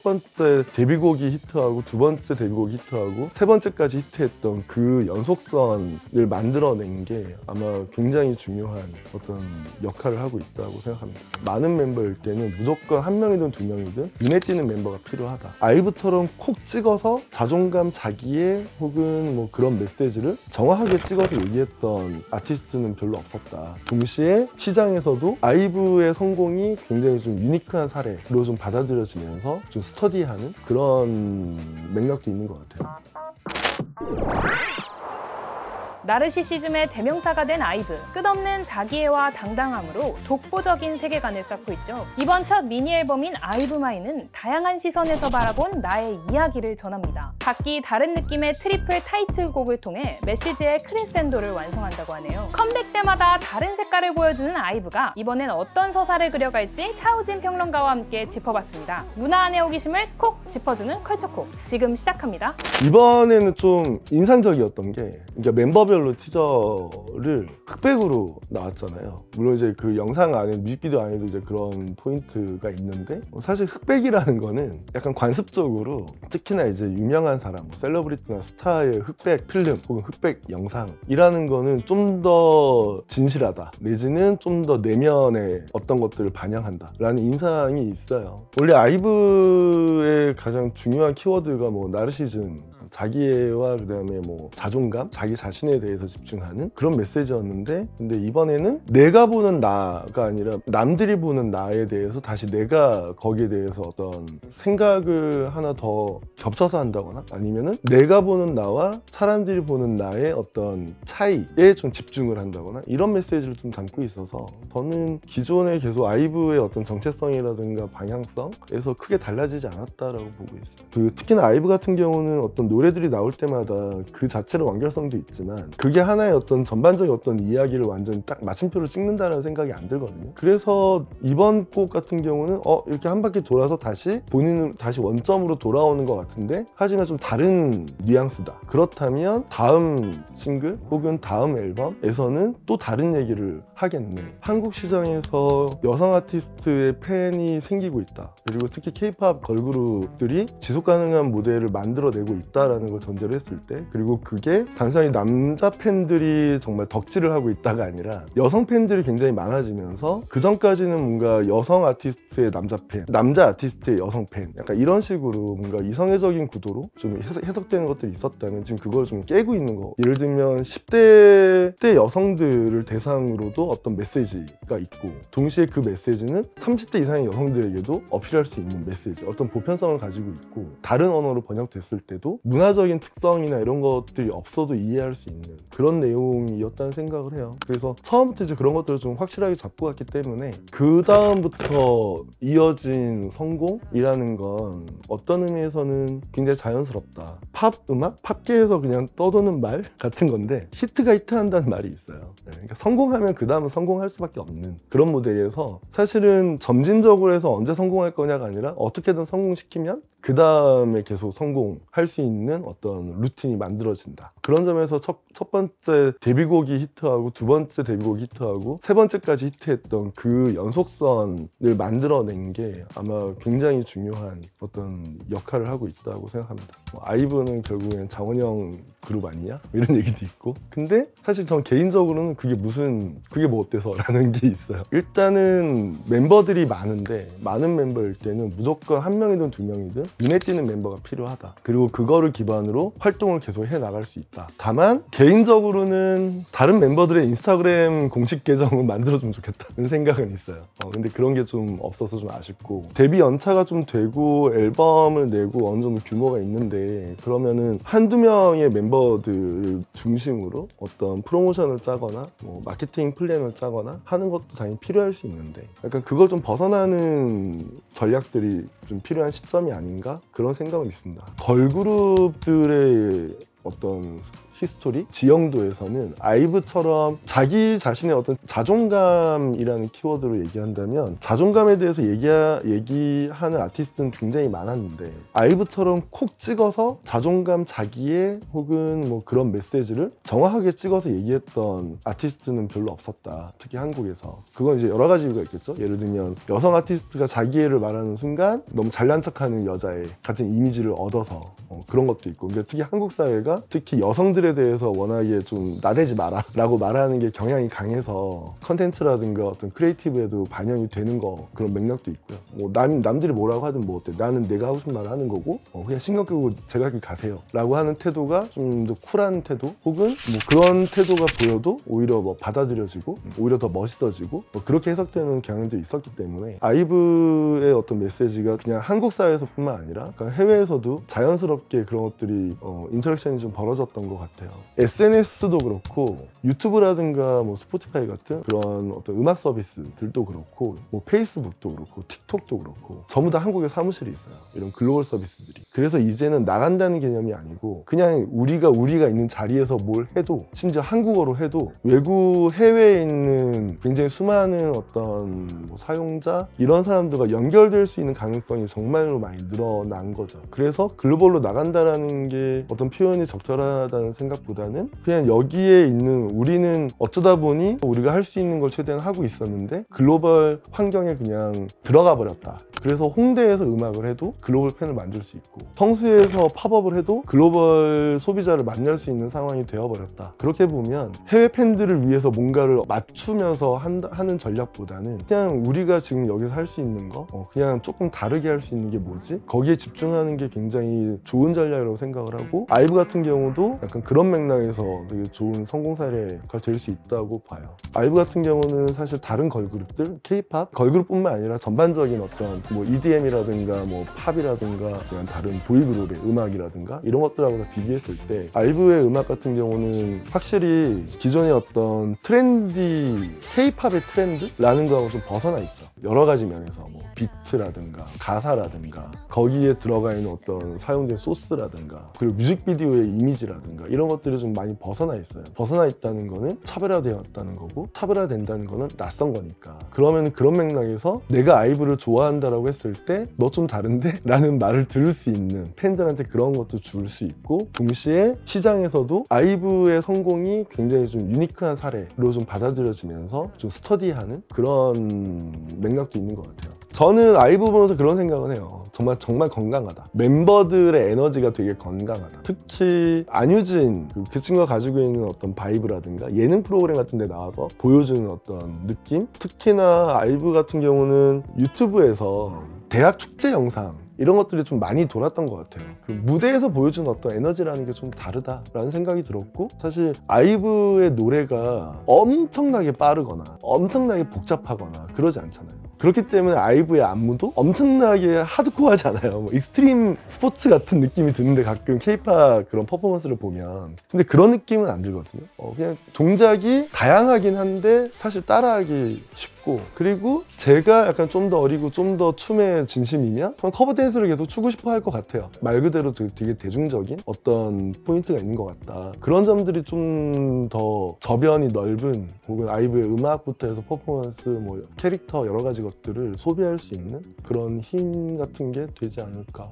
첫 번째 데뷔곡이 히트하고 두 번째 데뷔곡이 히트하고 세 번째까지 히트했던 그 연속선을 만들어낸 게 아마 굉장히 중요한 어떤 역할을 하고 있다고 생각합니다. 많은 멤버일 때는 무조건 한 명이든 두 명이든 눈에 띄는 멤버가 필요하다. 아이브처럼 콕 찍어서 자존감, 자기의 혹은 뭐 그런 메시지를 정확하게 찍어서 얘기했던 아티스트는 별로 없었다. 동시에 시장에서도 아이브의 성공이 굉장히 좀 유니크한 사례로 좀 받아들여지면서 좀 스터디하는 그런 맥락도 있는 것 같아요. 나르시시즘의 대명사가 된 아이브. 끝없는 자기애와 당당함으로 독보적인 세계관을 쌓고 있죠. 이번 첫 미니 앨범인 아이브마이는 다양한 시선에서 바라본 나의 이야기를 전합니다. 각기 다른 느낌의 트리플 타이틀곡을 통해 메시지의 크레센도를 완성한다고 하네요. 컴백 때마다 다른 색깔을 보여주는 아이브가 이번엔 어떤 서사를 그려갈지 차우진 평론가와 함께 짚어봤습니다. 문화 안의 호기심을 콕 짚어주는 컬처콕. 지금 시작합니다. 이번에는 좀 인상적이었던 게 그러니까 멤버별로 티저를 흑백으로 나왔잖아요. 물론 이제 그 영상 안에 뮤직비디오 안에도 이제 그런 포인트가 있는데 사실 흑백이라는 거는 약간 관습적으로 특히나 이제 유명한 사람, 셀러브리티나 스타의 흑백 필름 혹은 흑백 영상이라는 거는 좀 더 진실하다 내지는 좀 더 내면의 어떤 것들을 반영한다 라는 인상이 있어요. 원래 아이브의 가장 중요한 키워드가 뭐 나르시즘, 자기애와 그다음에 뭐 자존감, 자기 자신에 대해서 집중하는 그런 메시지였는데 근데 이번에는 내가 보는 나가 아니라 남들이 보는 나에 대해서 다시 내가 거기에 대해서 어떤 생각을 하나 더 겹쳐서 한다거나 아니면은 내가 보는 나와 사람들이 보는 나의 어떤 차이에 좀 집중을 한다거나 이런 메시지를 좀 담고 있어서 저는 기존에 계속 아이브의 어떤 정체성이라든가 방향성에서 크게 달라지지 않았다라고 보고 있어요. 특히나 아이브 같은 경우는 어떤 노래들이 나올 때마다 그 자체로 완결성도 있지만 그게 하나의 어떤 전반적인 어떤 이야기를 완전히 딱 마침표를 찍는다는 생각이 안 들거든요. 그래서 이번 곡 같은 경우는 이렇게 한 바퀴 돌아서 다시 본인은 다시 원점으로 돌아오는 것 같은데 하지만 좀 다른 뉘앙스다. 그렇다면 다음 싱글 혹은 다음 앨범에서는 또 다른 얘기를 하겠네. 한국 시장에서 여성 아티스트의 팬이 생기고 있다. 그리고 특히 K-POP 걸그룹들이 지속 가능한 모델을 만들어내고 있다라는 걸 전제로 했을 때 그리고 그게 단순히 남자 팬들이 정말 덕질을 하고 있다가 아니라 여성 팬들이 굉장히 많아지면서 그 전까지는 뭔가 여성 아티스트의 남자 팬, 남자 아티스트의 여성 팬 약간 이런 식으로 뭔가 이성애적인 구도로 좀 해석되는 것들이 있었다면 지금 그걸 좀 깨고 있는 거. 예를 들면 10대 때 여성들을 대상으로도 어떤 메시지가 있고 동시에 그 메시지는 30대 이상의 여성들에게도 어필할 수 있는 메시지, 어떤 보편성을 가지고 있고 다른 언어로 번역됐을 때도 문화적인 특성이나 이런 것들이 없어도 이해할 수 있는 그런 내용이었다는 생각을 해요. 그래서 처음부터 이제 그런 것들을 좀 확실하게 잡고 갔기 때문에 그 다음부터 이어진 성공이라는 건 어떤 의미에서는 굉장히 자연스럽다. 팝 음악? 팝계에서 그냥 떠도는 말 같은 건데 히트가 히트한다는 말이 있어요. 그러니까 성공하면 그 다음은 성공할 수밖에 없는 그런 모델이어서 사실은 점진적으로 해서 언제 성공할 거냐가 아니라 어떻게든 성공시키면 그 다음에 계속 성공할 수 있는 어떤 루틴이 만들어진다. 그런 점에서 첫 번째 데뷔곡이 히트하고 두 번째 데뷔곡이 히트하고 세 번째까지 히트했던 그 연속선을 만들어낸 게 아마 굉장히 중요한 어떤 역할을 하고 있다고 생각합니다. 아이브는 결국엔 장원영 그룹 아니냐? 이런 얘기도 있고 근데 사실 전 개인적으로는 그게 뭐 어때서 라는 게 있어요. 일단은 멤버들이 많은데 많은 멤버일 때는 무조건 한 명이든 두 명이든 눈에 띄는 멤버가 필요하다. 그리고 그거를 기반으로 활동을 계속 해나갈 수 있다. 다만 개인적으로는 다른 멤버들의 인스타그램 공식 계정을 만들어주면 좋겠다는 생각은 있어요. 근데 그런 게 좀 없어서 좀 아쉽고 데뷔 연차가 좀 되고 앨범을 내고 어느 정도 규모가 있는데 그러면은 한두 명의 멤버들 중심으로 어떤 프로모션을 짜거나 뭐 마케팅 플랜을 짜거나 하는 것도 당연히 필요할 수 있는데 약간 그걸 좀 벗어나는 전략들이 좀 필요한 시점이 아닌가 그런 생각은 있습니다. 걸그룹들의 어떤 히스토리, 지형도에서는 아이브처럼 자기 자신의 어떤 자존감이라는 키워드로 얘기한다면 자존감에 대해서 얘기하는 아티스트는 굉장히 많았는데 아이브처럼 콕 찍어서 자존감, 자기의 혹은 뭐 그런 메시지를 정확하게 찍어서 얘기했던 아티스트는 별로 없었다. 특히 한국에서. 그건 이제 여러 가지 이유가 있겠죠. 예를 들면 여성 아티스트가 자기애를 말하는 순간 너무 잘난 척하는 여자의 같은 이미지를 얻어서 그런 것도 있고, 그러니까 특히 한국 사회가 특히 여성들에 대해서 워낙에 좀 나대지 마라 라고 말하는 게 경향이 강해서 컨텐츠라든가 어떤 크리에이티브에도 반영이 되는 거, 그런 맥락도 있고요. 뭐 남들이 뭐라고 하든 뭐 어때, 나는 내가 하고 싶은 말을 하는 거고 그냥 신경 끄고 제가 할 길 가세요 라고 하는 태도가 좀 더 쿨한 태도, 혹은 뭐 그런 태도가 보여도 오히려 뭐 받아들여지고 오히려 더 멋있어지고 뭐 그렇게 해석되는 경향들이 있었기 때문에 아이브의 어떤 메시지가 그냥 한국 사회에서뿐만 아니라 그러니까 해외에서도 자연스럽게 그런 것들이 인터랙션이 좀 벌어졌던 것 같아요. SNS도 그렇고 유튜브라든가 뭐 스포티파이 같은 그런 어떤 음악 서비스들도 그렇고 뭐 페이스북도 그렇고 틱톡도 그렇고 전부 다 한국에 사무실이 있어요. 이런 글로벌 서비스들이. 그래서 이제는 나간다는 개념이 아니고 그냥 우리가 있는 자리에서 뭘 해도, 심지어 한국어로 해도 외국 해외에 있는 굉장히 수많은 어떤 뭐 사용자 이런 사람들과 연결될 수 있는 가능성이 정말로 많이 늘어난 거죠. 그래서 글로벌로 나간다라는 게 어떤 표현이 적절하다는 생각보다는 그냥 여기에 있는 우리는 어쩌다 보니 우리가 할 수 있는 걸 최대한 하고 있었는데 글로벌 환경에 그냥 들어가 버렸다. 그래서 홍대에서 음악을 해도 글로벌 팬을 만들 수 있고 성수에서 팝업을 해도 글로벌 소비자를 만날 수 있는 상황이 되어버렸다. 그렇게 보면 해외 팬들을 위해서 뭔가를 맞추면서 하는 전략보다는 그냥 우리가 지금 여기서 할 수 있는 거 그냥 조금 다르게 할 수 있는 게 뭐지? 거기에 집중하는 게 굉장히 좋은 전략이라고 생각을 하고 아이브 같은 경우도 약간 그런 맥락에서 되게 좋은 성공 사례가 될 수 있다고 봐요. 아이브 같은 경우는 사실 다른 걸그룹들, K-팝 걸그룹뿐만 아니라 전반적인 어떤 뭐 EDM이라든가 뭐 팝이라든가 그냥 다른 보이그룹의 음악이라든가 이런 것들하고 다 비교했을 때 아이브의 음악 같은 경우는 확실히 기존의 어떤 트렌디, K-팝의 트렌드라는 거하고 좀 벗어나 있죠. 여러 가지 면에서 뭐 비트라든가 가사라든가 거기에 들어가 있는 어떤 사용된 소스라든가 그리고 뮤직비디오의 이미지라든가 이런 것들이 좀 많이 벗어나 있어요. 벗어나 있다는 거는 차별화되었다는 거고 차별화된다는 거는 낯선 거니까. 그러면 그런 맥락에서 내가 아이브를 좋아한다라고 했을 때 너 좀 다른데? 라는 말을 들을 수 있는 팬들한테 그런 것도 줄 수 있고 동시에 시장에서도 아이브의 성공이 굉장히 좀 유니크한 사례로 좀 받아들여지면서 좀 스터디하는 그런 맥락도 있는 것 같아요. 저는 아이브 보면서 그런 생각을 해요. 정말 건강하다. 멤버들의 에너지가 되게 건강하다. 특히 안유진 그 친구가 가지고 있는 어떤 바이브라든가 예능 프로그램 같은 데 나와서 보여주는 어떤 느낌? 특히나 아이브 같은 경우는 유튜브에서 대학 축제 영상 이런 것들이 좀 많이 돌았던 것 같아요. 그 무대에서 보여주는 어떤 에너지라는 게 좀 다르다라는 생각이 들었고 사실 아이브의 노래가 엄청나게 빠르거나 엄청나게 복잡하거나 그러지 않잖아요. 그렇기 때문에 아이브의 안무도 엄청나게 하드코어하지 않아요. 뭐 익스트림 스포츠 같은 느낌이 드는데 가끔 K-팝 그런 퍼포먼스를 보면 근데 그런 느낌은 안 들거든요. 그냥 동작이 다양하긴 한데 사실 따라하기 쉽고 그리고 제가 약간 좀 더 어리고 좀 더 춤에 진심이면 커버 댄스를 계속 추고 싶어 할 것 같아요. 말 그대로 되게 대중적인 어떤 포인트가 있는 것 같다. 그런 점들이 좀 더 저변이 넓은 혹은 아이브의 음악부터 해서 퍼포먼스 뭐 캐릭터 여러 가지 것들을 소비할 수 있는 그런 힘 같은 게 되지 않을까.